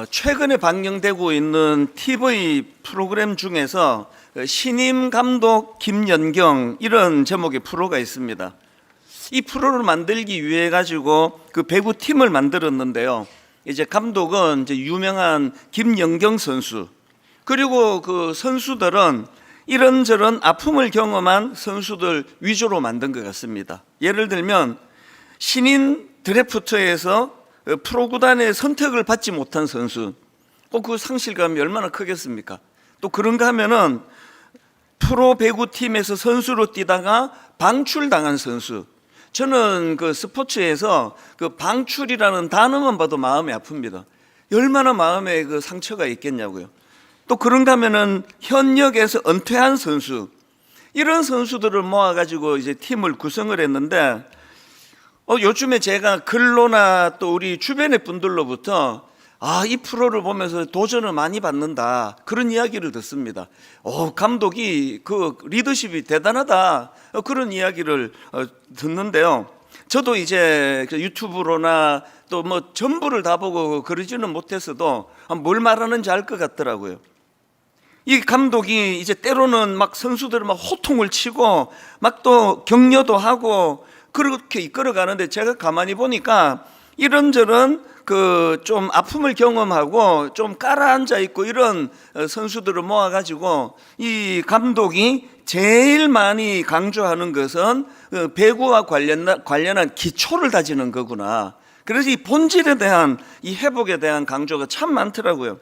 최근에 방영되고 있는 TV 프로그램 중에서 신임 감독 김연경 이런 제목의 프로가 있습니다. 이 프로를 만들기 위해 가지고 그 배구 팀을 만들었는데요. 이제 감독은 이제 유명한 김연경 선수, 그리고 그 선수들은 이런저런 아픔을 경험한 선수들 위주로 만든 것 같습니다. 예를 들면 신인 드래프트에서 프로구단의 선택을 받지 못한 선수, 그 상실감이 얼마나 크겠습니까? 또 그런가 하면은 프로 배구팀에서 선수로 뛰다가 방출당한 선수. 저는 그 스포츠에서 그 방출이라는 단어만 봐도 마음이 아픕니다. 얼마나 마음에 그 상처가 있겠냐고요. 또 그런가 하면은 현역에서 은퇴한 선수, 이런 선수들을 모아가지고 이제 팀을 구성을 했는데, 요즘에 제가 글로나 또 우리 주변의 분들로부터 이 프로를 보면서 도전을 많이 받는다, 그런 이야기를 듣습니다. 감독이 그 리더십이 대단하다, 그런 이야기를 듣는데요. 저도 이제 유튜브로나 또 뭐 전부를 다 보고 그러지는 못했어도 뭘 말하는지 알 것 같더라고요. 이 감독이 이제 때로는 막 선수들을 막 호통을 치고 막 또 격려도 하고 그렇게 이끌어 가는데, 제가 가만히 보니까 이런저런 그 좀 아픔을 경험하고 좀 깔아앉아 있고 이런 선수들을 모아가지고 이 감독이 제일 많이 강조하는 것은 배구와 관련한 기초를 다지는 거구나. 그래서 이 본질에 대한, 이 회복에 대한 강조가 참 많더라고요.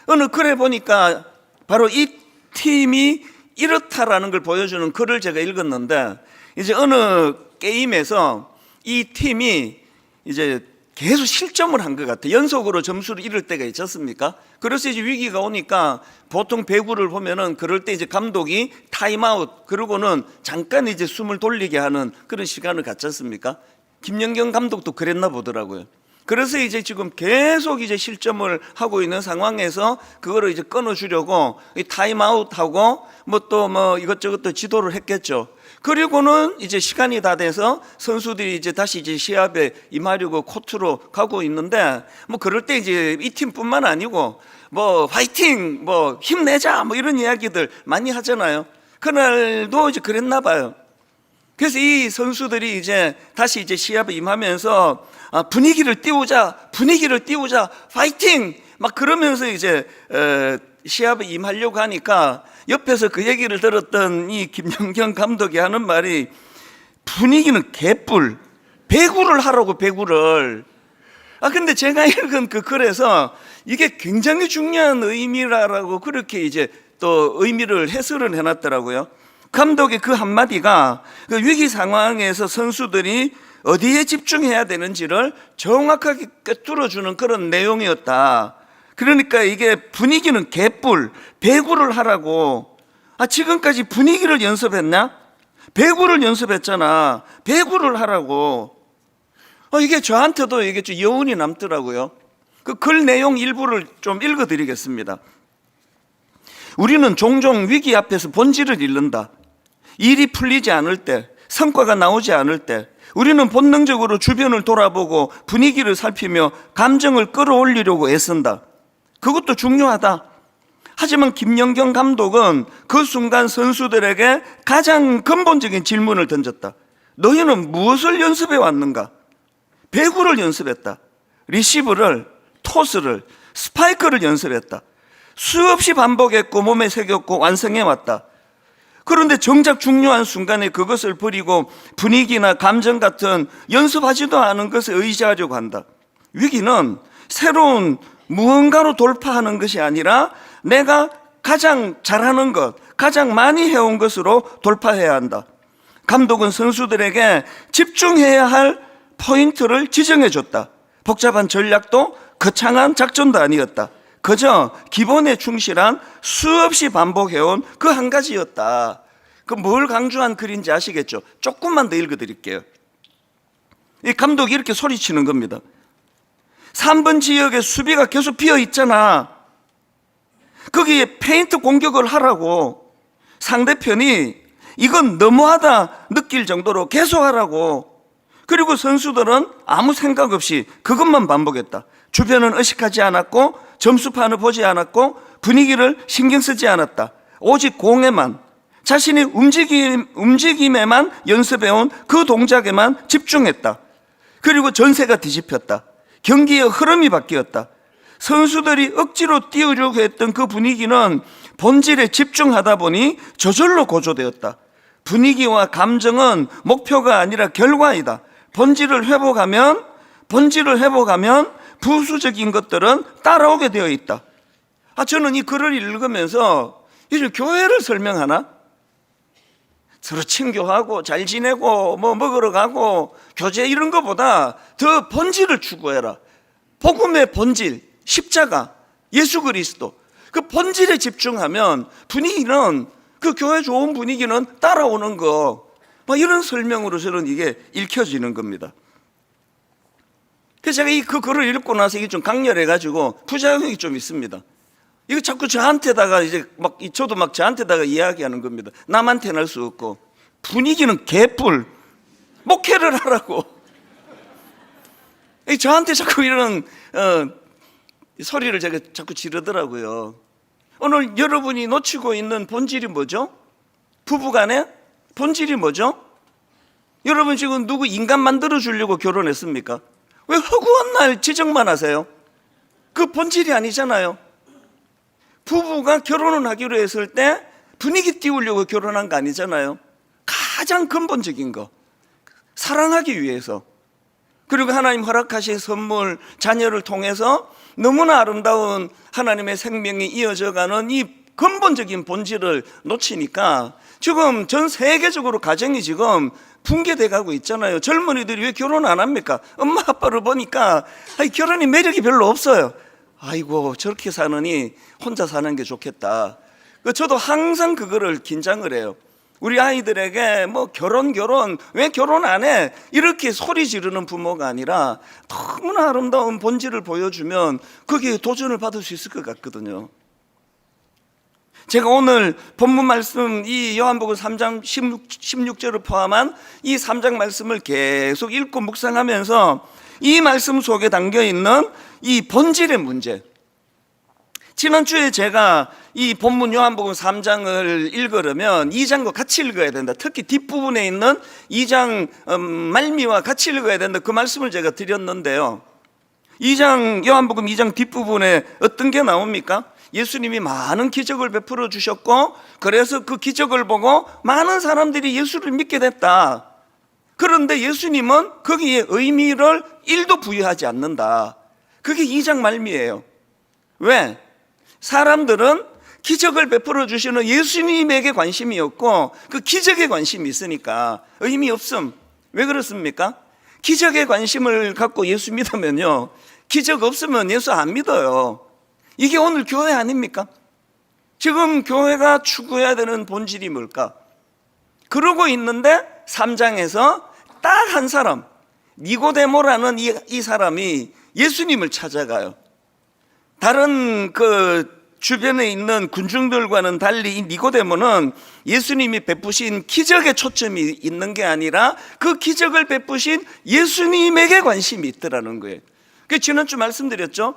어느 글에 보니까 바로 이 팀이 이렇다라는 걸 보여주는 글을 제가 읽었는데, 이제 어느 게임에서 이 팀이 이제 계속 실점을 한 것 같아요. 연속으로 점수를 잃을 때가 있지 않습니까? 그래서 이제 위기가 오니까 보통 배구를 보면은 그럴 때 이제 감독이 타임아웃, 그러고는 잠깐 이제 숨을 돌리게 하는 그런 시간을 갖지 않습니까? 김연경 감독도 그랬나 보더라고요. 그래서 이제 지금 계속 이제 실점을 하고 있는 상황에서 그거를 이제 끊어주려고 타임아웃하고 뭐 또 뭐 이것저것 또 지도를 했겠죠. 그리고는 이제 시간이 다 돼서 선수들이 이제 다시 이제 시합에 임하려고 코트로 가고 있는데, 뭐 그럴 때 이제 이 팀뿐만 아니고 뭐 화이팅, 뭐 힘내자, 뭐 이런 이야기들 많이 하잖아요. 그날도 이제 그랬나 봐요. 그래서 이 선수들이 이제 다시 이제 시합에 임하면서 분위기를 띄우자, 파이팅! 막 그러면서 이제 시합에 임하려고 하니까 옆에서 그 얘기를 들었던 이 김연경 감독이 하는 말이, 분위기는 개뿔, 배구를 하라고, 배구를. 근데 제가 읽은 그 글에서 이게 굉장히 중요한 의미라고 그렇게 이제 또 의미를 해설을 해놨더라고요. 감독의 그 한마디가 그 위기 상황에서 선수들이 어디에 집중해야 되는지를 정확하게 꿰뚫어주는 그런 내용이었다. 그러니까 이게 분위기는 개뿔, 배구를 하라고. 지금까지 분위기를 연습했나? 배구를 연습했잖아. 배구를 하라고. 이게 저한테도 이게 좀 여운이 남더라고요. 그 글 내용 일부를 좀 읽어드리겠습니다. 우리는 종종 위기 앞에서 본질을 잃는다. 일이 풀리지 않을 때, 성과가 나오지 않을 때 우리는 본능적으로 주변을 돌아보고 분위기를 살피며 감정을 끌어올리려고 애쓴다. 그것도 중요하다. 하지만 김연경 감독은 그 순간 선수들에게 가장 근본적인 질문을 던졌다. 너희는 무엇을 연습해 왔는가? 배구를 연습했다. 리시브를, 토스를, 스파이크를 연습했다. 수없이 반복했고 몸에 새겼고 완성해 왔다. 그런데 정작 중요한 순간에 그것을 버리고 분위기나 감정 같은 연습하지도 않은 것에 의지하려고 한다. 위기는 새로운 무언가로 돌파하는 것이 아니라 내가 가장 잘하는 것, 가장 많이 해온 것으로 돌파해야 한다. 감독은 선수들에게 집중해야 할 포인트를 지정해 줬다. 복잡한 전략도 거창한 작전도 아니었다. 그저 기본에 충실한 수없이 반복해온 그 한 가지였다. 그 뭘 강조한 글인지 아시겠죠? 조금만 더 읽어드릴게요. 이 감독이 이렇게 소리치는 겁니다. 3번 지역에 수비가 계속 비어 있잖아. 거기에 페인트 공격을 하라고. 상대편이 이건 너무하다 느낄 정도로 계속 하라고. 그리고 선수들은 아무 생각 없이 그것만 반복했다. 주변은 의식하지 않았고 점수판을 보지 않았고 분위기를 신경 쓰지 않았다. 오직 공에만, 자신의 움직임에만 연습해온 그 동작에만 집중했다. 그리고 전세가 뒤집혔다. 경기의 흐름이 바뀌었다. 선수들이 억지로 띄우려고 했던 그 분위기는 본질에 집중하다 보니 저절로 고조되었다. 분위기와 감정은 목표가 아니라 결과이다. 본질을 회복하면 부수적인 것들은 따라오게 되어 있다. 저는 이 글을 읽으면서 이제 교회를 설명하나? 서로 친교하고 잘 지내고 뭐 먹으러 가고 교제 이런 것보다 더 본질을 추구해라. 복음의 본질, 십자가, 예수 그리스도, 그 본질에 집중하면 분위기는, 그 교회 좋은 분위기는 따라오는 거, 이런 설명으로 저는 이게 읽혀지는 겁니다. 그래서 제가 그 글을 읽고 나서 이게 좀 강렬해가지고 부작용이 좀 있습니다. 이거 자꾸 저한테다가 저도 저한테다가 이야기하는 겁니다. 남한테는 할 수 없고. 분위기는 개뿔. 목회를 하라고. 저한테 자꾸 이런 소리를 제가 자꾸 지르더라고요. 오늘 여러분이 놓치고 있는 본질이 뭐죠? 부부간에 본질이 뭐죠? 여러분 지금 누구 인간 만들어 주려고 결혼했습니까? 왜 허구한 날 지적만 하세요? 그 본질이 아니잖아요. 부부가 결혼을 하기로 했을 때 분위기 띄우려고 결혼한 거 아니잖아요. 가장 근본적인 거, 사랑하기 위해서, 그리고 하나님 허락하신 선물, 자녀를 통해서 너무나 아름다운 하나님의 생명이 이어져가는 이 근본적인 본질을 놓치니까 지금 전 세계적으로 가정이 지금 붕괴돼 가고 있잖아요. 젊은이들이 왜 결혼 안 합니까? 엄마 아빠를 보니까 결혼이 매력이 별로 없어요. 아이고 저렇게 사느니 혼자 사는 게 좋겠다. 저도 항상 그거를 긴장을 해요. 우리 아이들에게 결혼 왜 결혼 안 해? 이렇게 소리 지르는 부모가 아니라 너무나 아름다운 본질을 보여주면 거기에 도전을 받을 수 있을 것 같거든요. 제가 오늘 본문 말씀 이 요한복음 3장 16절을 포함한 이 3장 말씀을 계속 읽고 묵상하면서 이 말씀 속에 담겨있는 이 본질의 문제, 지난주에 제가 이 본문 요한복음 3장을 읽으려면 2장과 같이 읽어야 된다. 특히 뒷부분에 있는 2장 말미와 같이 읽어야 된다. 그 말씀을 제가 드렸는데요. 요한복음 2장 뒷부분에 어떤 게 나옵니까? 예수님이 많은 기적을 베풀어 주셨고 그래서 그 기적을 보고 많은 사람들이 예수를 믿게 됐다. 그런데 예수님은 거기에 의미를 1도 부여하지 않는다. 그게 2장 말미예요. 왜? 사람들은 기적을 베풀어 주시는 예수님에게 관심이 없고 그 기적에 관심이 있으니까 의미 없음. 왜 그렇습니까? 기적에 관심을 갖고 예수 믿으면요, 기적 없으면 예수 안 믿어요. 이게 오늘 교회 아닙니까? 지금 교회가 추구해야 되는 본질이 뭘까? 그러고 있는데 3장에서 딱 한 사람, 니고데모라는 이 사람이 예수님을 찾아가요. 다른 주변에 있는 군중들과는 달리 이 니고데모는 예수님이 베푸신 기적에 초점이 있는 게 아니라 그 기적을 베푸신 예수님에게 관심이 있더라는 거예요. 그 지난주 말씀드렸죠.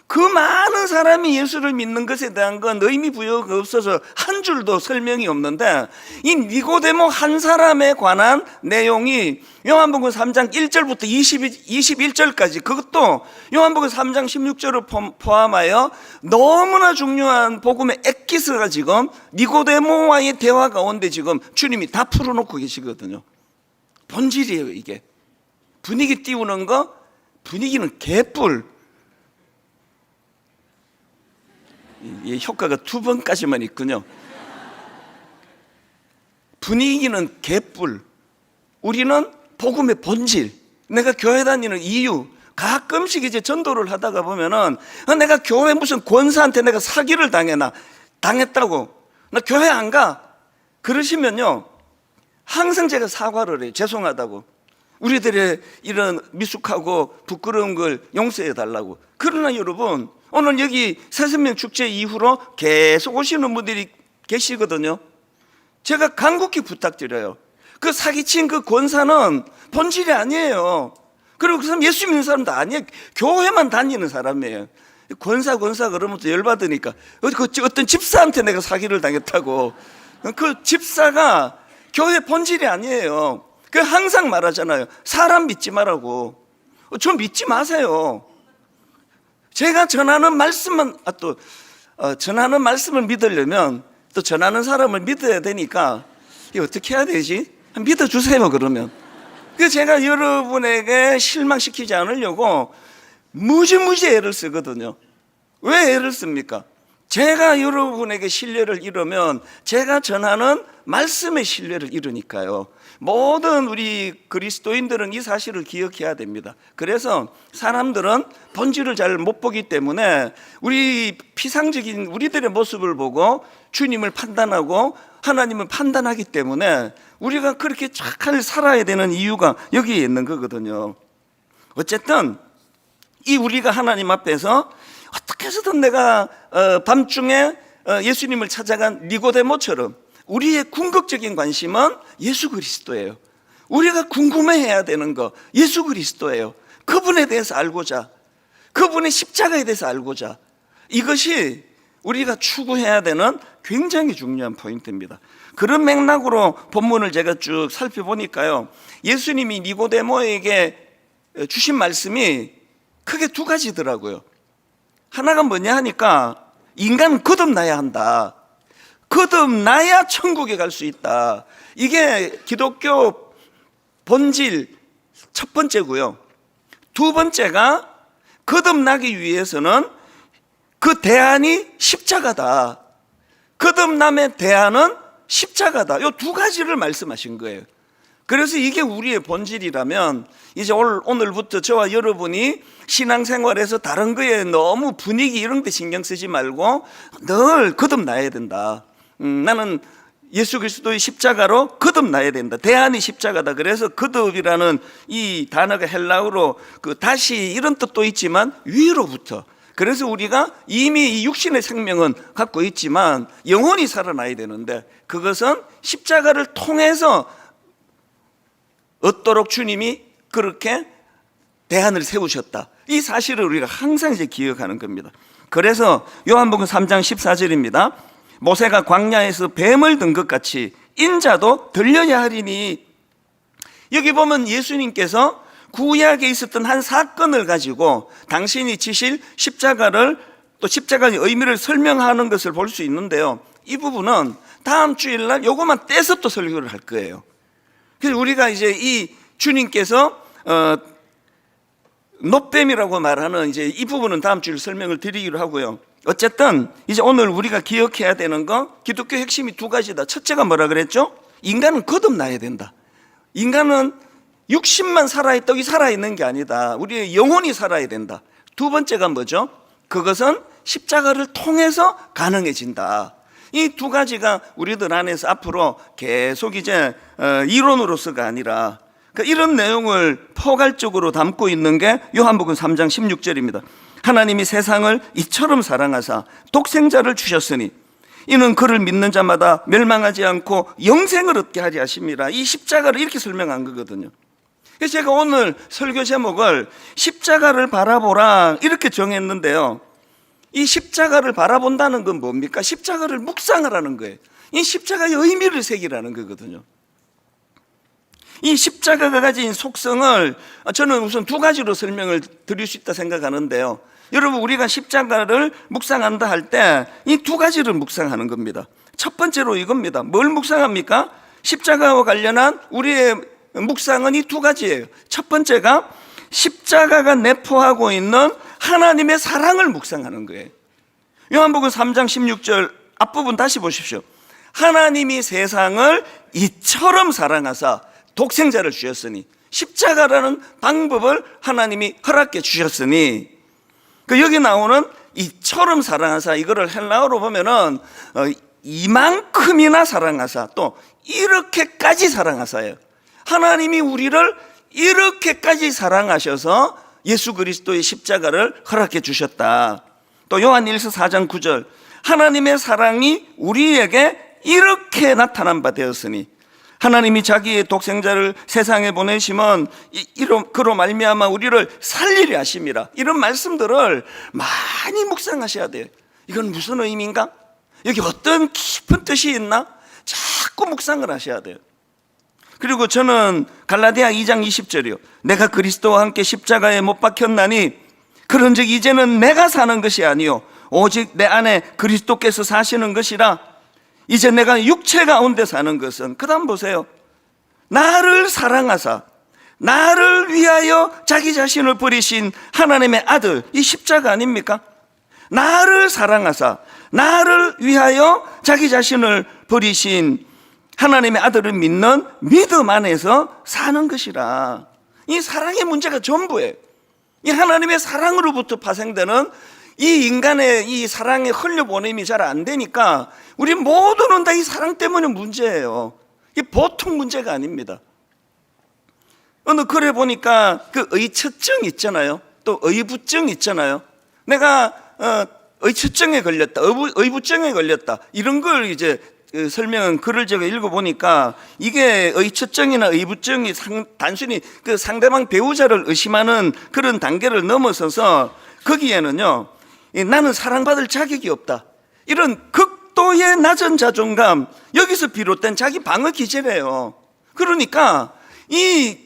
그 많은 사람이 예수를 믿는 것에 대한 건 의미 부여가 없어서 한 줄도 설명이 없는데 이 니고데모 한 사람에 관한 내용이 요한복음 3장 1절부터 21절까지, 그것도 요한복음 3장 16절을 포함하여 너무나 중요한 복음의 엑기스가 지금 니고데모와의 대화 가운데 지금 주님이 다 풀어놓고 계시거든요. 본질이에요. 이게 분위기 띄우는 거, 분위기는 개뿔. 이 효과가 2번까지만 있군요. 분위기는 개뿔. 우리는 복음의 본질, 내가 교회 다니는 이유, 가끔씩 이제 전도를 하다가 보면은 내가 교회 무슨 권사한테 내가 사기를 당했다고 나 교회 안 가 그러시면요, 항상 제가 사과를 해요. 죄송하다고, 우리들의 이런 미숙하고 부끄러운 걸 용서해 달라고. 그러나 여러분, 오늘 여기 새생명 축제 이후로 계속 오시는 분들이 계시거든요. 제가 간곡히 부탁드려요. 그 사기친 그 권사는 본질이 아니에요. 그리고 그 사람 예수 믿는 사람도 아니에요. 교회만 다니는 사람이에요. 권사 그러면서 열받으니까 어떤 집사한테 내가 사기를 당했다고. 그 집사가 교회 본질이 아니에요. 그 항상 말하잖아요. 사람 믿지 말라고. 저 믿지 마세요. 제가 전하는 말씀만 전하는 말씀을 믿으려면 또 전하는 사람을 믿어야 되니까 이거 어떻게 해야 되지? 믿어주세요. 그러면 그 제가 여러분에게 실망시키지 않으려고 무지무지 애를 쓰거든요. 왜 애를 씁니까? 제가 여러분에게 신뢰를 잃으면 제가 전하는 말씀의 신뢰를 잃으니까요. 모든 우리 그리스도인들은 이 사실을 기억해야 됩니다. 그래서 사람들은 본질을 잘 못 보기 때문에 우리 피상적인 우리들의 모습을 보고 주님을 판단하고 하나님을 판단하기 때문에 우리가 그렇게 잘 살아야 되는 이유가 여기에 있는 거거든요. 어쨌든 이 우리가 하나님 앞에서 어떻게 해서든 내가 밤중에 예수님을 찾아간 니고데모처럼 우리의 궁극적인 관심은 예수 그리스도예요. 우리가 궁금해해야 되는 거 예수 그리스도예요. 그분에 대해서 알고자, 그분의 십자가에 대해서 알고자, 이것이 우리가 추구해야 되는 굉장히 중요한 포인트입니다. 그런 맥락으로 본문을 제가 쭉 살펴보니까요, 예수님이 니고데모에게 주신 말씀이 크게 두 가지더라고요. 하나가 뭐냐 하니까 인간은 거듭나야 한다. 거듭나야 천국에 갈 수 있다. 이게 기독교 본질 첫 번째고요. 두 번째가 거듭나기 위해서는 그 대안이 십자가다. 거듭남의 대안은 십자가다. 이 두 가지를 말씀하신 거예요. 그래서 이게 우리의 본질이라면 이제 오늘부터 저와 여러분이 신앙생활에서 다른 거에 너무 분위기 이런 데 신경 쓰지 말고 늘 거듭나야 된다. 나는 예수 그리스도의 십자가로 거듭나야 된다. 대안이 십자가다. 그래서 거듭이라는 이 단어가 헬라어로 다시 이런 뜻도 있지만 위로부터. 그래서 우리가 이미 이 육신의 생명은 갖고 있지만 영혼이 살아나야 되는데 그것은 십자가를 통해서 얻도록 주님이 그렇게 대안을 세우셨다. 이 사실을 우리가 항상 이제 기억하는 겁니다. 그래서 요한복음 3장 14절입니다. 모세가 광야에서 뱀을 든 것 같이 인자도 들려야 하리니. 여기 보면 예수님께서 구약에 있었던 한 사건을 가지고 당신이 지실 십자가를 또 십자가의 의미를 설명하는 것을 볼 수 있는데요. 이 부분은 다음 주일날 요것만 떼서 또 설교를 할 거예요. 그래서 우리가 이제 이 주님께서 놋뱀이라고 말하는 이제 이 부분은 다음 주일 설명을 드리기로 하고요. 어쨌든 이제 오늘 우리가 기억해야 되는 거 기독교 핵심이 두 가지다. 첫째가 뭐라 그랬죠? 인간은 거듭나야 된다. 인간은 육신만 살아있다고 살아있는 게 아니다. 우리의 영혼이 살아야 된다. 두 번째가 뭐죠? 그것은 십자가를 통해서 가능해진다. 이 두 가지가 우리들 안에서 앞으로 계속 이제 이론으로서가 아니라 이런 내용을 포괄적으로 담고 있는 게 요한복음 3장 16절입니다. 하나님이 세상을 이처럼 사랑하사 독생자를 주셨으니 이는 그를 믿는 자마다 멸망하지 않고 영생을 얻게 하리 하심이라. 이 십자가를 이렇게 설명한 거거든요. 그래서 제가 오늘 설교 제목을 십자가를 바라보라 이렇게 정했는데요. 이 십자가를 바라본다는 건 뭡니까? 십자가를 묵상하라는 거예요. 이 십자가의 의미를 새기라는 거거든요. 이 십자가가 가진 속성을 저는 우선 두 가지로 설명을 드릴 수 있다 생각하는데요. 여러분, 우리가 십자가를 묵상한다 할 때 이 두 가지를 묵상하는 겁니다. 첫 번째로 이겁니다. 뭘 묵상합니까? 십자가와 관련한 우리의 묵상은 이 두 가지예요. 첫 번째가 십자가가 내포하고 있는 하나님의 사랑을 묵상하는 거예요. 요한복음 3장 16절 앞부분 다시 보십시오. 하나님이 세상을 이처럼 사랑하사 독생자를 주셨으니, 십자가라는 방법을 하나님이 허락해 주셨으니, 여기 나오는 이처럼 사랑하사, 이거를 헬라어로 보면은 이만큼이나 사랑하사, 또 이렇게까지 사랑하사예요. 하나님이 우리를 이렇게까지 사랑하셔서 예수 그리스도의 십자가를 허락해 주셨다. 또 요한일서 4장 9절 하나님의 사랑이 우리에게 이렇게 나타난 바 되었으니, 하나님이 자기의 독생자를 세상에 보내시면 그로 말미암아 우리를 살리려 하심이라. 이런 말씀들을 많이 묵상하셔야 돼요. 이건 무슨 의미인가? 여기 어떤 깊은 뜻이 있나? 자꾸 묵상을 하셔야 돼요. 그리고 저는 갈라디아 2장 20절이요. 내가 그리스도와 함께 십자가에 못 박혔나니 그런즉 이제는 내가 사는 것이 아니요 오직 내 안에 그리스도께서 사시는 것이라. 이제 내가 육체 가운데 사는 것은, 그 다음 보세요. 나를 사랑하사 나를 위하여 자기 자신을 버리신 하나님의 아들, 이 십자가 아닙니까? 나를 사랑하사 나를 위하여 자기 자신을 버리신 하나님의 아들을 믿는 믿음 안에서 사는 것이라. 이 사랑의 문제가 전부예요. 이 하나님의 사랑으로부터 파생되는 이 인간의 이 사랑의 흘려보냄이 잘 안 되니까 우리 모두는 다 이 사랑 때문에 문제예요. 이게 보통 문제가 아닙니다. 어느 글에 보니까 그 의처증 있잖아요. 또 의부증 있잖아요. 내가 의처증에 걸렸다, 의부증에 걸렸다, 이런 걸 이제 설명은 글을 제가 읽어보니까 이게 의처증이나 의부증이 단순히 그 상대방 배우자를 의심하는 그런 단계를 넘어서서 거기에는요, 나는 사랑받을 자격이 없다, 이런 극도의 낮은 자존감, 여기서 비롯된 자기 방어 기제래요. 그러니까 이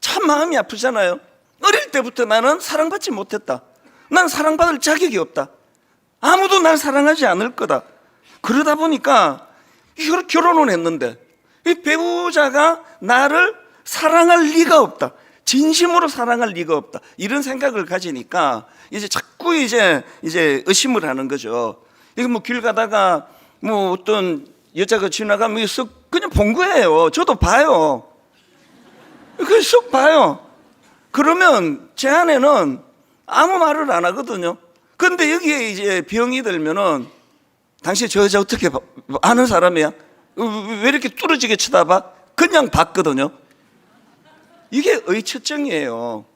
참 마음이 아프잖아요. 어릴 때부터 나는 사랑받지 못했다, 난 사랑받을 자격이 없다, 아무도 날 사랑하지 않을 거다. 그러다 보니까 결혼을 했는데 이 배우자가 나를 사랑할 리가 없다, 진심으로 사랑할 리가 없다, 이런 생각을 가지니까 이제 자꾸 이제 의심을 하는 거죠. 이거 뭐 길 가다가 뭐 어떤 여자가 지나가면 그냥 본 거예요. 저도 봐요. 그냥 쑥 봐요. 그러면 제 아내는 아무 말을 안 하거든요. 근데 여기에 이제 병이 들면은 당신 저 여자 어떻게 아는 사람이야? 왜 이렇게 뚫어지게 쳐다봐? 그냥 봤거든요. 이게 의처증이에요.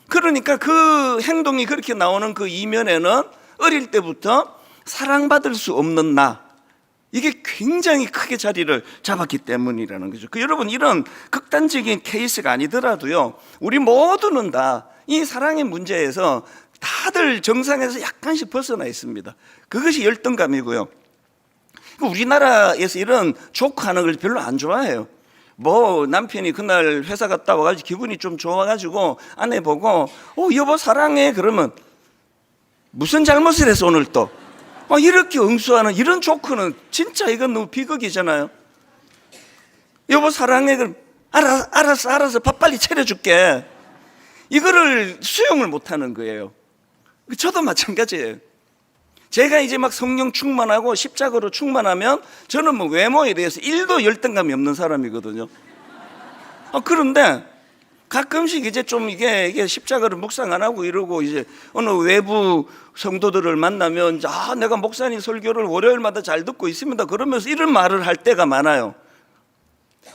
그러니까 그 행동이 그렇게 나오는 그 이면에는 어릴 때부터 사랑받을 수 없는 나, 이게 굉장히 크게 자리를 잡았기 때문이라는 거죠. 여러분, 이런 극단적인 케이스가 아니더라도요, 우리 모두는 다 이 사랑의 문제에서 다들 정상에서 약간씩 벗어나 있습니다. 그것이 열등감이고요. 우리나라에서 이런 조크하는 걸 별로 안 좋아해요. 뭐 남편이 그날 회사 갔다 와가지고 기분이 좀 좋아가지고 아내 보고 여보 사랑해 그러면 무슨 잘못을 해서 오늘 또 이렇게 응수하는 이런 조크는 진짜 이건 너무 비극이잖아요. 여보 사랑해 그럼 알았어 밥 빨리 차려줄게, 이거를 수용을 못하는 거예요. 저도 마찬가지예요. 제가 이제 막 성령 충만하고 십자가로 충만하면 저는 뭐 외모에 대해서 1도 열등감이 없는 사람이거든요. 그런데 가끔씩 이제 좀 이게 십자가를 묵상 안 하고 이러고 이제 어느 외부 성도들을 만나면 내가 목사님 설교를 월요일마다 잘 듣고 있습니다 그러면서 이런 말을 할 때가 많아요.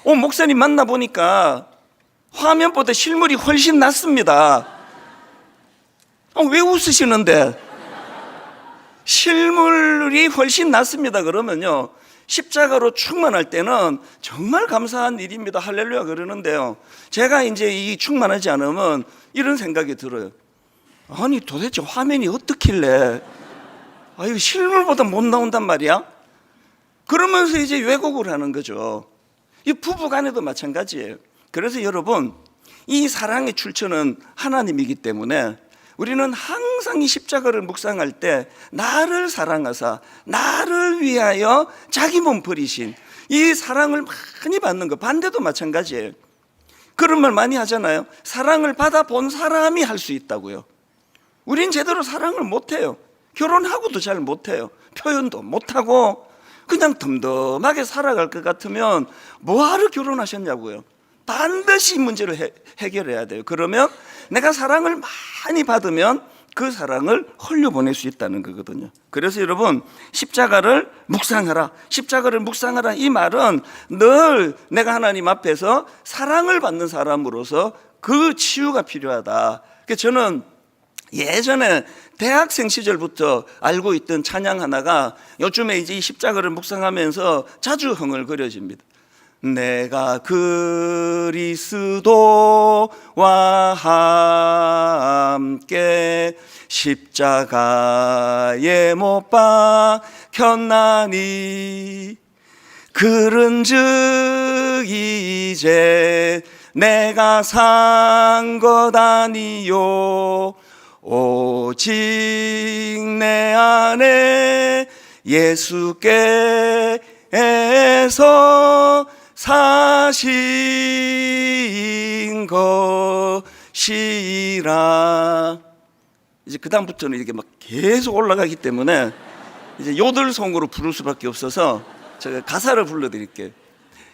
목사님 만나보니까 화면보다 실물이 훨씬 낫습니다. 왜 웃으시는데? 실물이 훨씬 낫습니다 그러면요, 십자가로 충만할 때는 정말 감사한 일입니다. 할렐루야 그러는데요, 제가 이제 이 충만하지 않으면 이런 생각이 들어요. 아니 도대체 화면이 어떻길래 이거 실물보다 못 나온단 말이야? 그러면서 이제 왜곡을 하는 거죠. 이 부부 간에도 마찬가지예요. 그래서 여러분, 이 사랑의 출처는 하나님이기 때문에 우리는 항상 이 십자가를 묵상할 때 나를 사랑하사 나를 위하여 자기 몸 버리신 이 사랑을 많이 받는 것, 반대도 마찬가지예요. 그런 말 많이 하잖아요. 사랑을 받아본 사람이 할 수 있다고요. 우린 제대로 사랑을 못해요. 결혼하고도 잘 못해요. 표현도 못하고 그냥 덤덤하게 살아갈 것 같으면 뭐하러 결혼하셨냐고요. 반드시 문제를 해결해야 돼요. 그러면 내가 사랑을 많이 받으면 그 사랑을 흘려보낼 수 있다는 거거든요. 그래서 여러분, 십자가를 묵상하라, 십자가를 묵상하라, 이 말은 늘 내가 하나님 앞에서 사랑을 받는 사람으로서 그 치유가 필요하다. 그래서 저는 예전에 대학생 시절부터 알고 있던 찬양 하나가 요즘에 이제 이 십자가를 묵상하면서 자주 흥얼거려집니다. 내가 그리스도와 함께 십자가에 못 박혔나니 그런즉 이제 내가 산 것 아니요 오직 내 안에 예수께서 사신 것이라. 이제 그 다음부터는 이렇게 막 계속 올라가기 때문에 이제 요들송으로 부를 수밖에 없어서 제가 가사를 불러드릴게요.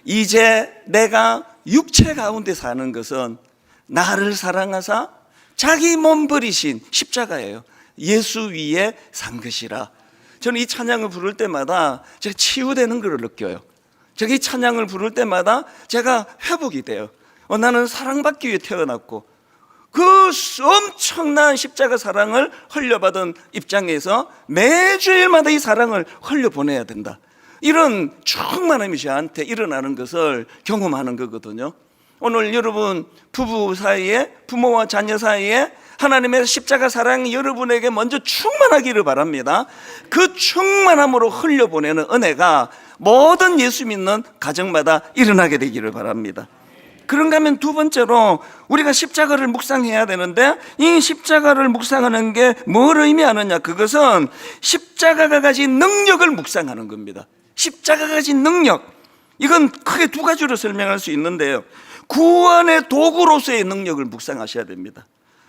이제 내가 육체 가운데 사는 것은 나를 사랑하사 자기 몸 버리신 십자가예요. 예수 위에 산 것이라. 저는 이 찬양을 부를 때마다 제가 치유되는 것을 느껴요. 제가 이 찬양을 부를 때마다 제가 회복이 돼요. 나는 사랑받기 위해 태어났고 그 엄청난 십자가 사랑을 흘려받은 입장에서 매주일마다 이 사랑을 흘려보내야 된다. 이런 충만함이 저한테 일어나는 것을 경험하는 거거든요. 오늘 여러분 부부 사이에, 부모와 자녀 사이에 하나님의 십자가 사랑이 여러분에게 먼저 충만하기를 바랍니다. 그 충만함으로 흘려보내는 은혜가 모든 예수 믿는 가정마다 일어나게 되기를 바랍니다. 그런가 하면 두 번째로 우리가 십자가를 묵상해야 되는데, 이 십자가를 묵상하는 게 뭘 의미하느냐? 그것은 십자가가 가진 능력을 묵상하는 겁니다. 십자가가 가진 능력, 이건 크게 두 가지로 설명할 수 있는데요, 구원의 도구로서의 능력을 묵상하셔야 됩니다.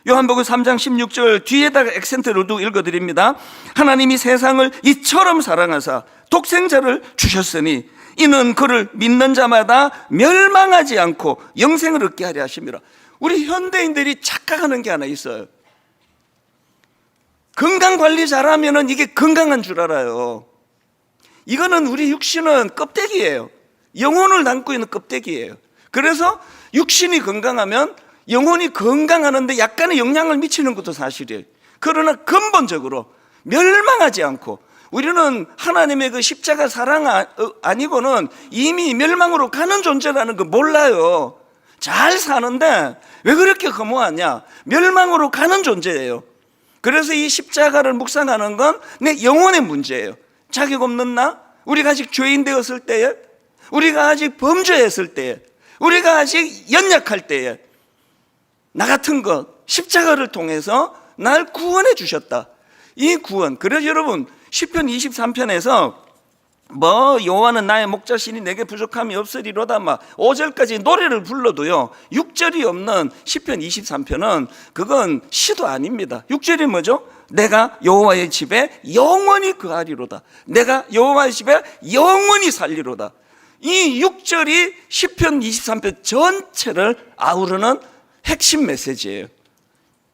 요한복음 3장 16절 뒤에다가 액센트를 두고 읽어드립니다. 하나님이 세상을 이처럼 사랑하사 독생자를 주셨으니 이는 그를 믿는 자마다 멸망하지 않고 영생을 얻게 하려 하심이라. 우리 현대인들이 착각하는 게 하나 있어요. 건강관리 잘하면 이게 건강한 줄 알아요. 이거는 우리 육신은 껍데기예요. 영혼을 담고 있는 껍데기예요. 그래서 육신이 건강하면 영혼이 건강하는데 약간의 영향을 미치는 것도 사실이에요. 그러나 근본적으로 멸망하지 않고, 우리는 하나님의 그 십자가 사랑 아니고는 이미 멸망으로 가는 존재라는 거 몰라요. 잘 사는데 왜 그렇게 허무하냐? 멸망으로 가는 존재예요. 그래서 이 십자가를 묵상하는 건 내 영혼의 문제예요. 자격 없는 나, 우리가 아직 죄인 되었을 때에, 우리가 아직 범죄했을 때에, 우리가 아직 연약할 때에 나 같은 것 십자가를 통해서 날 구원해 주셨다. 이 구원, 그래서 여러분 시편 23편에서 여호와는 나의 목자시니 내게 부족함이 없으리로다 5절까지 노래를 불러도요 6절이 없는 시편 23편은 그건 시도 아닙니다. 6절이 뭐죠? 내가 여호와의 집에 영원히 거하리로다. 내가 여호와의 집에 영원히 살리로다. 이 6절이 시편 23편 전체를 아우르는 핵심 메시지예요.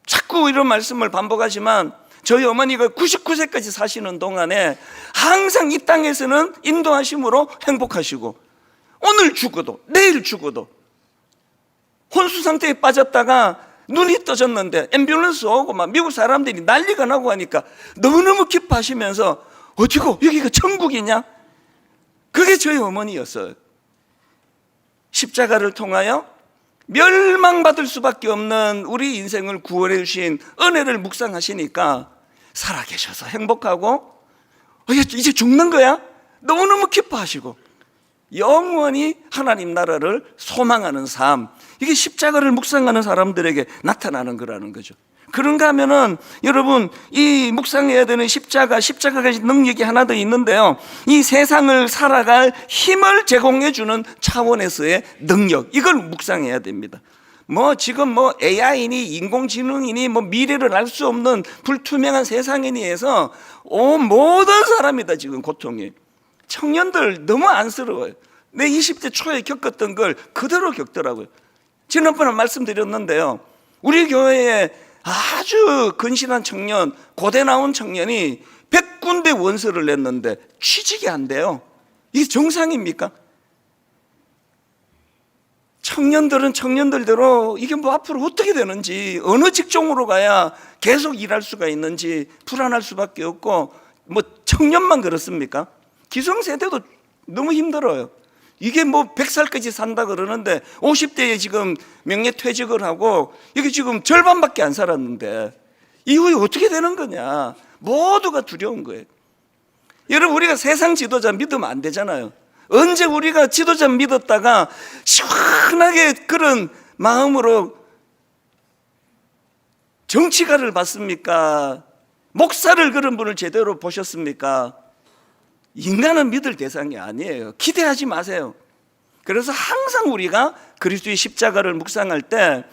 자꾸 이런 말씀을 반복하지만 저희 어머니가 99세까지 사시는 동안에 항상 이 땅에서는 인도하심으로 행복하시고, 오늘 죽어도 내일 죽어도 혼수 상태에 빠졌다가 눈이 떠졌는데 앰뷸런스 오고 막 미국 사람들이 난리가 나고 하니까 너무너무 기뻐하시면서 어디고 여기가 천국이냐? 그게 저희 어머니였어요. 십자가를 통하여 멸망받을 수밖에 없는 우리 인생을 구원해 주신 은혜를 묵상하시니까 살아계셔서 행복하고, 이제 죽는 거야? 너무너무 기뻐하시고 영원히 하나님 나라를 소망하는 삶, 이게 십자가를 묵상하는 사람들에게 나타나는 거라는 거죠. 그런가 하면은 여러분, 이 묵상해야 되는 십자가가 가진 능력이 하나 더 있는데요, 이 세상을 살아갈 힘을 제공해 주는 차원에서의 능력, 이걸 묵상해야 됩니다. 지금 AI니 인공지능이니 미래를 알 수 없는 불투명한 세상이니 해서 모든 사람이다 지금 고통이. 청년들 너무 안쓰러워요. 내 20대 초에 겪었던 걸 그대로 겪더라고요. 지난번에 말씀드렸는데요, 우리 교회에 아주 근실한 청년, 고대 나온 청년이 100군데 원서를 냈는데 취직이 안 돼요. 이게 정상입니까? 청년들은 청년들대로 이게 앞으로 어떻게 되는지, 어느 직종으로 가야 계속 일할 수가 있는지 불안할 수밖에 없고, 청년만 그렇습니까? 기성세대도 너무 힘들어요. 이게 뭐 100살까지 산다 그러는데 50대에 지금 명예퇴직을 하고 이게 지금 절반밖에 안 살았는데 이후에 어떻게 되는 거냐. 모두가 두려운 거예요. 여러분, 우리가 세상 지도자 믿으면 안 되잖아요. 언제 우리가 지도자 믿었다가 시원하게 그런 마음으로 정치가를 봤습니까? 목사를 그런 분을 제대로 보셨습니까? 인간은 믿을 대상이 아니에요. 기대하지 마세요. 그래서 항상 우리가 그리스도의 십자가를 묵상할 때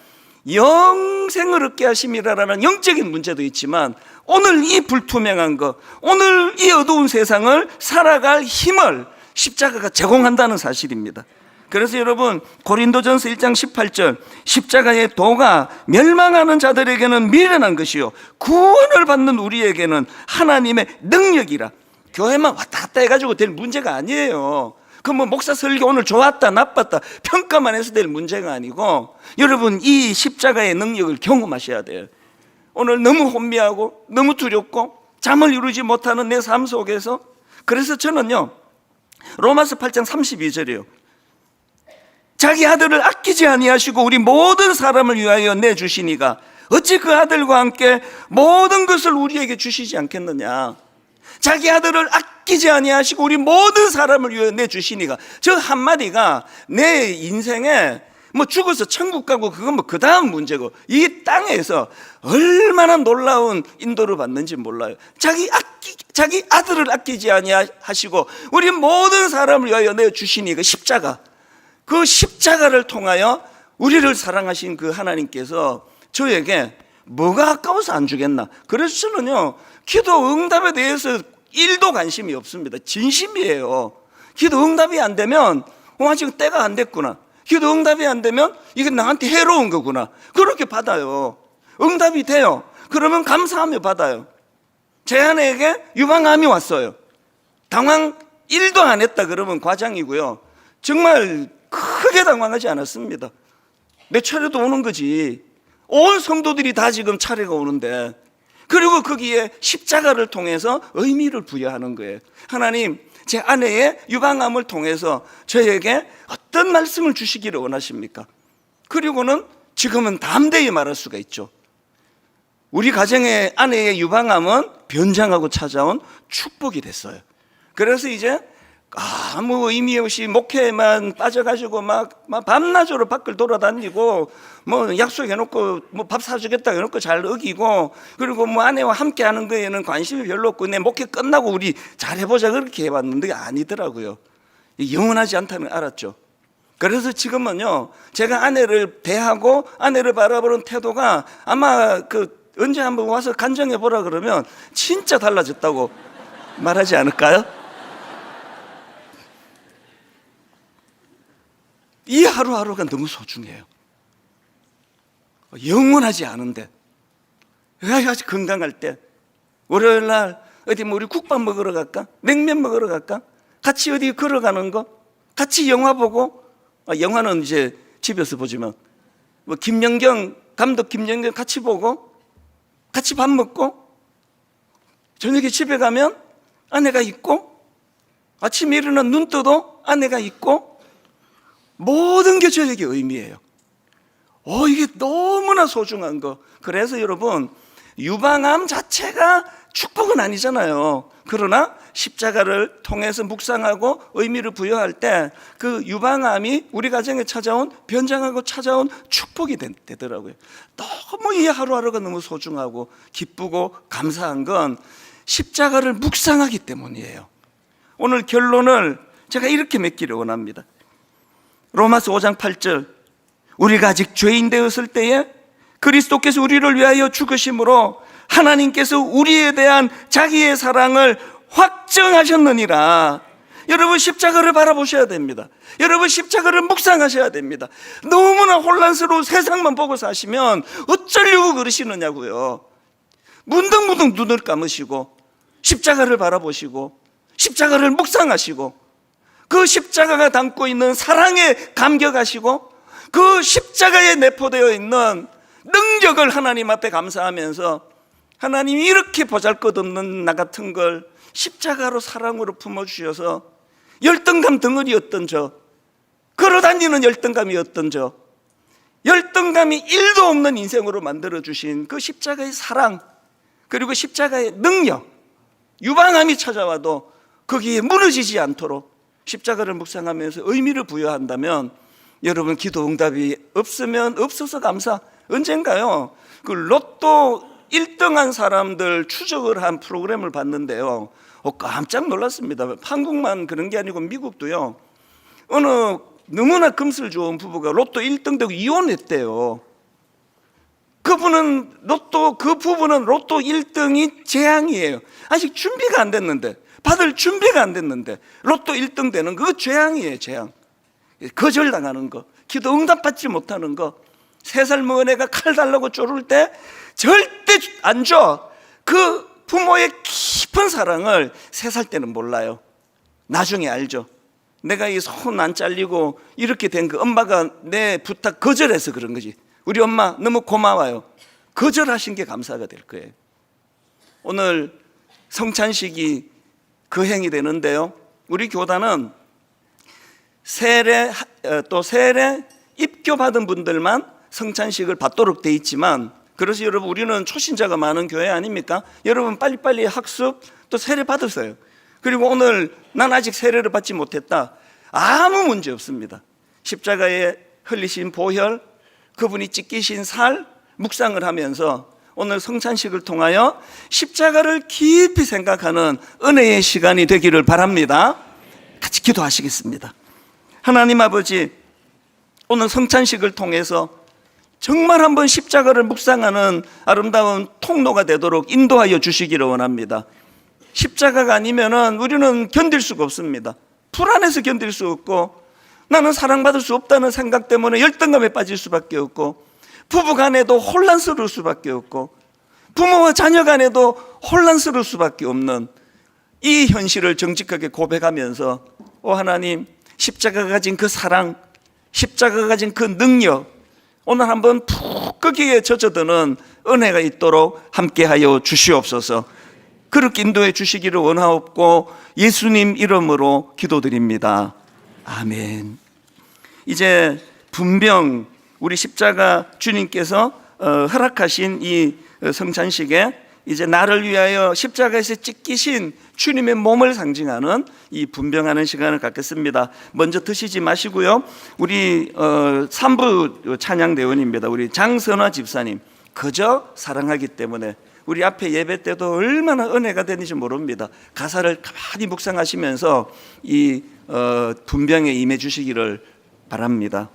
영생을 얻게 하심이라는 영적인 문제도 있지만 오늘 이 불투명한 것, 오늘 이 어두운 세상을 살아갈 힘을 십자가가 제공한다는 사실입니다. 그래서 여러분, 고린도전서 1장 18절, 십자가의 도가 멸망하는 자들에게는 미련한 것이요 구원을 받는 우리에게는 하나님의 능력이라. 교회만 왔다 갔다 해가지고 될 문제가 아니에요. 그 뭐 목사 설교 오늘 좋았다 나빴다 평가만 해서 될 문제가 아니고, 여러분 이 십자가의 능력을 경험하셔야 돼요. 오늘 너무 혼미하고 너무 두렵고 잠을 이루지 못하는 내 삶 속에서, 그래서 저는요 로마서 8장 32절이에요. 자기 아들을 아끼지 아니하시고 우리 모든 사람을 위하여 내주시니가 어찌 그 아들과 함께 모든 것을 우리에게 주시지 않겠느냐. 자기 아들을 아끼지 아니하시고 우리 모든 사람을 위하여 내주시니가, 저 한마디가 내 인생에 뭐 죽어서 천국 가고 그건 뭐 그 다음 문제고, 이 땅에서 얼마나 놀라운 인도를 받는지 몰라요. 자기 아들을 아끼지 아니하시고 우리 모든 사람을 위하여 내주시니가, 십자가, 그 십자가를 통하여 우리를 사랑하신 그 하나님께서 저에게 뭐가 아까워서 안 주겠나. 그래서 저는요 기도 응답에 대해서 1도 관심이 없습니다. 진심이에요. 기도 응답이 안 되면 지금 때가 안 됐구나, 기도 응답이 안 되면 이게 나한테 해로운 거구나, 그렇게 받아요. 응답이 돼요. 그러면 감사하며 받아요. 제 아내에게 유방암이 왔어요. 당황 1도 안 했다 그러면 과장이고요. 정말 크게 당황하지 않았습니다. 내 차례도 오는 거지. 온 성도들이 다 지금 차례가 오는데, 그리고 거기에 십자가를 통해서 의미를 부여하는 거예요. 하나님, 제 아내의 유방암을 통해서 저에게 어떤 말씀을 주시기를 원하십니까? 그리고는 지금은 담대히 말할 수가 있죠. 우리 가정의 아내의 유방암은 변장하고 찾아온 축복이 됐어요. 그래서 이제 아무 의미 없이 목회에만 빠져가지고 막 밤낮으로 밖을 돌아다니고, 뭐 약속해놓고 뭐 밥 사주겠다 해놓고 잘 어기고, 그리고 뭐 아내와 함께 하는 거에는 관심이 별로 없고, 내 목회 끝나고 우리 잘해보자 그렇게 해봤는데 아니더라고요. 영원하지 않다는 걸 알았죠. 그래서 지금은요 제가 아내를 대하고 아내를 바라보는 태도가 아마 언제 한번 와서 간증해보라 그러면 진짜 달라졌다고 말하지 않을까요? 이 하루하루가 너무 소중해요. 영원하지 않은데, 아주 건강할 때 월요일 날 어디 뭐 우리 국밥 먹으러 갈까? 냉면 먹으러 갈까? 같이 어디 걸어가는 거? 같이 영화 보고, 영화는 이제 집에서 보지만 뭐 감독 김연경 같이 보고, 같이 밥 먹고, 저녁에 집에 가면 아내가 있고, 아침에 일어나 눈 떠도 아내가 있고, 모든 게 저에게 의미예요. 이게 너무나 소중한 거. 그래서 여러분, 유방암 자체가 축복은 아니잖아요. 그러나 십자가를 통해서 묵상하고 의미를 부여할 때 그 유방암이 우리 가정에 찾아온, 변장하고 찾아온 축복이 되더라고요. 너무 이 하루하루가 너무 소중하고 기쁘고 감사한 건 십자가를 묵상하기 때문이에요. 오늘 결론을 제가 이렇게 맺기를 원합니다. 로마서 5장 8절, 우리가 아직 죄인 되었을 때에 그리스도께서 우리를 위하여 죽으심으로 하나님께서 우리에 대한 자기의 사랑을 확정하셨느니라. 여러분, 십자가를 바라보셔야 됩니다. 여러분, 십자가를 묵상하셔야 됩니다. 너무나 혼란스러운 세상만 보고 사시면 어쩌려고 그러시느냐고요. 문득문득 눈을 감으시고 십자가를 바라보시고 십자가를 묵상하시고 그 십자가가 담고 있는 사랑에 감격하시고 그 십자가에 내포되어 있는 능력을 하나님 앞에 감사하면서, 하나님이 이렇게 보잘것없는 나 같은 걸 십자가로 사랑으로 품어주셔서 열등감 덩어리였던 저, 걸어다니는 열등감이 어떤저, 열등감이 1도 없는 인생으로 만들어주신 그 십자가의 사랑, 그리고 십자가의 능력, 유방암이 찾아와도 거기에 무너지지 않도록 십자가를 묵상하면서 의미를 부여한다면, 여러분 기도 응답이 없으면 없어서 감사. 언젠가요 그 로또 1등한 사람들 추적을 한 프로그램을 봤는데요, 깜짝 놀랐습니다. 한국만 그런 게 아니고 미국도요, 어느 너무나 금슬 좋은 부부가 로또 1등 되고 이혼했대요. 그 부부는 로또 1등이 재앙이에요. 아직 준비가 안 됐는데, 받을 준비가 안 됐는데 로또 1등 되는 거 재앙이에요. 재앙. 거절당하는 거, 기도 응답받지 못하는 거, 3살 먹은 애가 칼 달라고 쪼를 때 절대 안 줘. 그 부모의 깊은 사랑을 3살 때는 몰라요. 나중에 알죠. 내가 이 손 안 잘리고 이렇게 된 그 엄마가 내 부탁 거절해서 그런 거지. 우리 엄마 너무 고마워요. 거절하신 게 감사가 될 거예요. 오늘 성찬식이 그 행이 되는데요, 우리 교단은 세례 입교받은 분들만 성찬식을 받도록 돼 있지만, 그래서 여러분 우리는 초신자가 많은 교회 아닙니까? 여러분 빨리빨리 학습 또 세례 받으세요. 그리고 오늘 난 아직 세례를 받지 못했다, 아무 문제 없습니다. 십자가에 흘리신 보혈, 그분이 찢기신 살 묵상을 하면서 오늘 성찬식을 통하여 십자가를 깊이 생각하는 은혜의 시간이 되기를 바랍니다. 같이 기도하시겠습니다. 하나님 아버지, 오늘 성찬식을 통해서 정말 한번 십자가를 묵상하는 아름다운 통로가 되도록 인도하여 주시기를 원합니다. 십자가가 아니면은 우리는 견딜 수가 없습니다. 불안해서 견딜 수 없고, 나는 사랑받을 수 없다는 생각 때문에 열등감에 빠질 수밖에 없고, 부부 간에도 혼란스러울 수밖에 없고, 부모와 자녀 간에도 혼란스러울 수밖에 없는 이 현실을 정직하게 고백하면서, 오 하나님, 십자가가 가진 그 사랑, 십자가가 가진 그 능력, 오늘 한번 푹 거기에 젖어드는 은혜가 있도록 함께하여 주시옵소서. 그렇게 인도해 주시기를 원하옵고 예수님 이름으로 기도드립니다. 아멘. 이제 분명 우리 십자가 주님께서 허락하신 이 성찬식에 이제 나를 위하여 십자가에서 찢기신 주님의 몸을 상징하는 이 분병하는 시간을 갖겠습니다. 먼저 드시지 마시고요, 우리 3부 찬양대원입니다. 우리 장선화 집사님, 그저 사랑하기 때문에 우리 앞에 예배 때도 얼마나 은혜가 되는지 모릅니다. 가사를 가만히 묵상하시면서 이 분병에 임해 주시기를 바랍니다.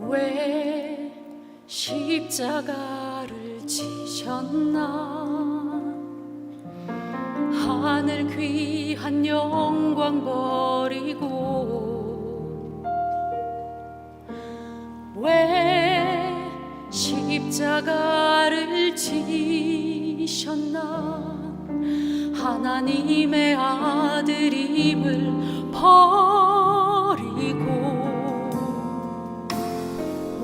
왜 십자가를 지셨나, 하늘 귀한 영광 버리고. 왜 십자가를 지셨나, 하나님의 아들임을 버리고.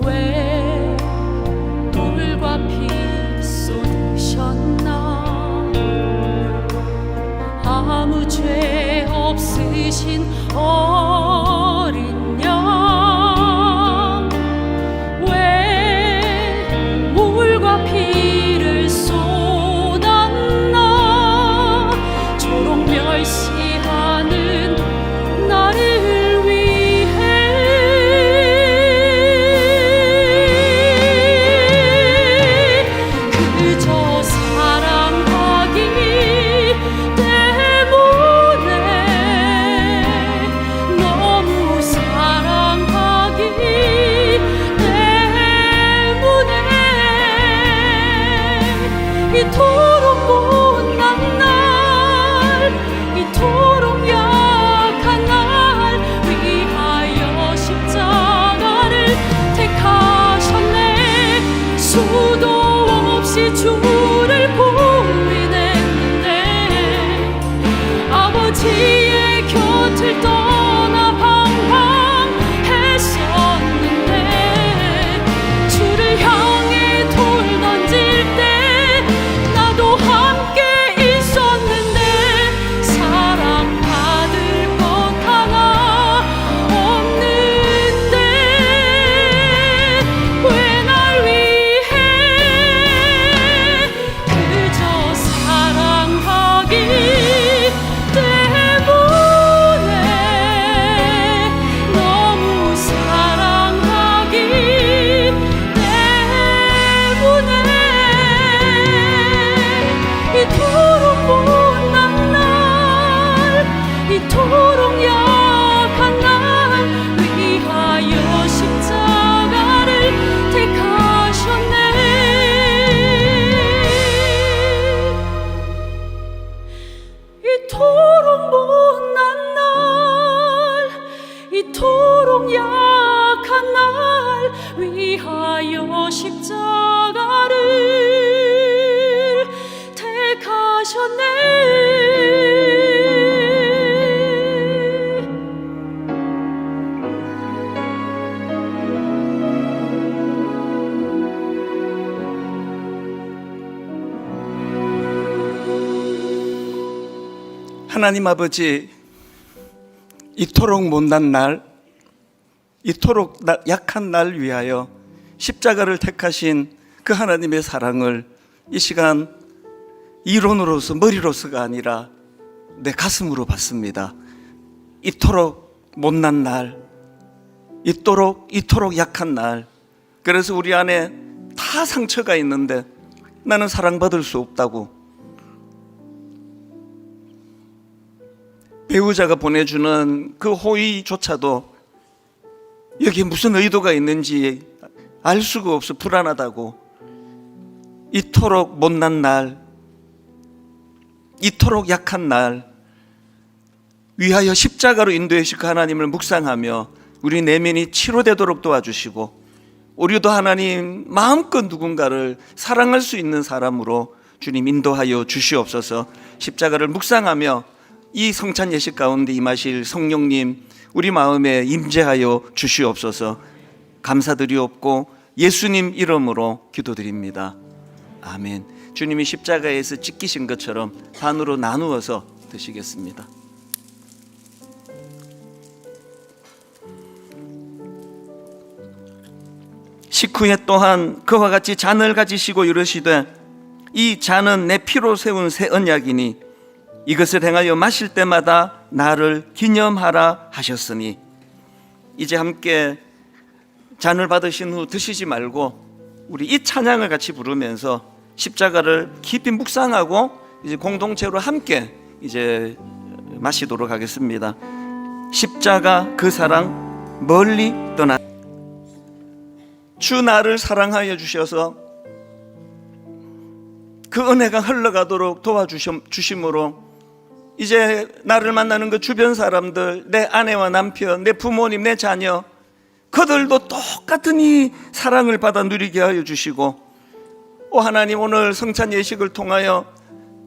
왜 물과 피 쏟으셨나, 아무 죄 없으신 어린 양. 왜 물과 피를 쏟았나, 조롱 멸시하는 나를 이곳을 떠나 방황했었는데 주를 향해 돌 던질 때 나도 함께 있었는데 사랑받을 것 하나 없는데 왜 날 위해 그저 사랑하기 때문에 너무 사랑하기 때문에 이토록 못난 날 이토록 약한 날 위하여 십자가를 택하셨네. 이토록 못난 날 이토록 약한 날 위하여 십자가를 택하셨네. 하나님 아버지, 이토록 못난 날, 이토록 약한 날 위하여 십자가를 택하신 그 하나님의 사랑을 이 시간 이론으로서 머리로서가 아니라 내 가슴으로 받습니다. 이토록 못난 날, 이토록 약한 날. 그래서 우리 안에 다 상처가 있는데 나는 사랑받을 수 없다고, 배우자가 보내주는 그 호의조차도 여기에 무슨 의도가 있는지 알 수가 없어 불안하다고, 이토록 못난 날, 이토록 약한 날 위하여 십자가로 인도해 주실 그 하나님을 묵상하며 우리 내면이 치료되도록 도와주시고, 우리도 하나님 마음껏 누군가를 사랑할 수 있는 사람으로 주님 인도하여 주시옵소서. 십자가를 묵상하며 이 성찬 예식 가운데 임하실 성령님 우리 마음에 임재하여 주시옵소서. 감사드리옵고 예수님 이름으로 기도드립니다. 아멘. 주님이 십자가에서 찢기신 것처럼 반으로 나누어서 드시겠습니다. 식후에 또한 그와 같이 잔을 가지시고 이르시되 이 잔은 내 피로 세운 새 언약이니 이것을 행하여 마실 때마다 나를 기념하라 하셨으니, 이제 함께 잔을 받으신 후 드시지 말고 우리 이 찬양을 같이 부르면서 십자가를 깊이 묵상하고 이제 공동체로 함께 이제 마시도록 하겠습니다. 십자가 그 사랑 멀리 떠나. 주 나를 사랑하여 주셔서 그 은혜가 흘러가도록 도와주심으로 이제 나를 만나는 그 주변 사람들, 내 아내와 남편, 내 부모님, 내 자녀, 그들도 똑같은 이 사랑을 받아 누리게 하여 주시고, 오 하나님, 오늘 성찬 예식을 통하여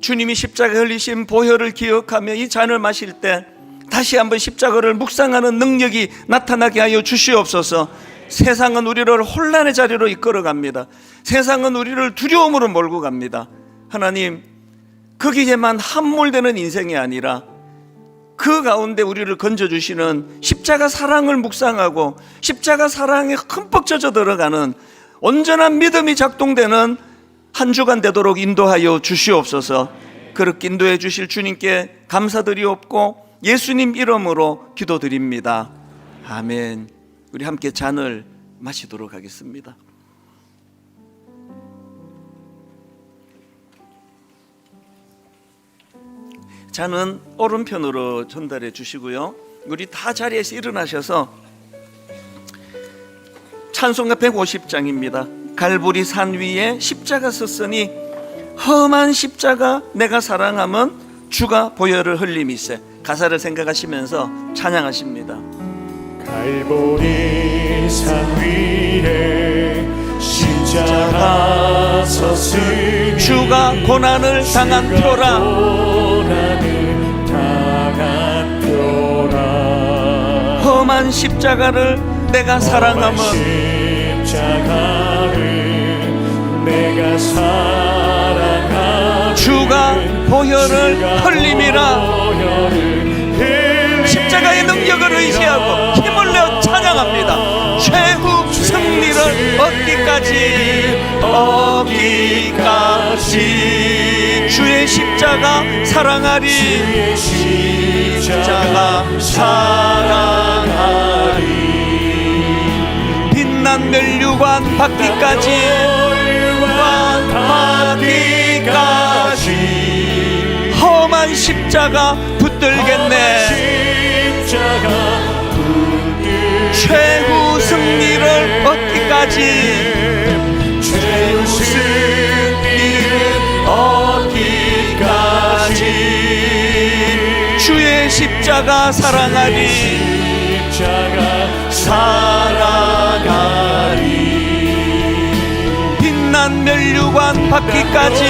주님이 십자가 흘리신 보혈을 기억하며 이 잔을 마실 때 다시 한번 십자가를 묵상하는 능력이 나타나게 하여 주시옵소서. 세상은 우리를 혼란의 자리로 이끌어갑니다. 세상은 우리를 두려움으로 몰고 갑니다. 하나님, 거기에만 함몰되는 인생이 아니라 그 가운데 우리를 건져주시는 십자가 사랑을 묵상하고 십자가 사랑에 흠뻑 젖어 들어가는 온전한 믿음이 작동되는 한 주간 되도록 인도하여 주시옵소서. 그렇게 인도해 주실 주님께 감사드리옵고 예수님 이름으로 기도드립니다. 아멘. 우리 함께 잔을 마시도록 하겠습니다. 잔은 오른편으로 전달해 주시고요, 우리 다 자리에서 일어나셔서 찬송가 150장입니다. 갈보리 산 위에 십자가 섰으니 험한 십자가 내가 사랑하면 주가 보혈을 흘림이세. 가사를 생각하시면서 찬양하십니다. 갈보리 산 위에 십자가 섰으니 주가 고난을 당한 표라. 고난을 당한 표라. 험한 십자가를 내가 사랑함은 십자가를 내가 사랑함은 주가 보혈을 흘림이라. 십자가의 능력을 의지하고 힘을 내어 찬양합니다. 최후 승리를 얻기까지 주의 십자가 사랑하리. 주의 십자가 사랑하리. 빛난 멸류관 받기까지 험한 십자가 붙들겠네. 최후 승리를 얻기까지 최후 승리를 얻기까지 주의 십자가 사랑하리. 빛난 멸류관 받기까지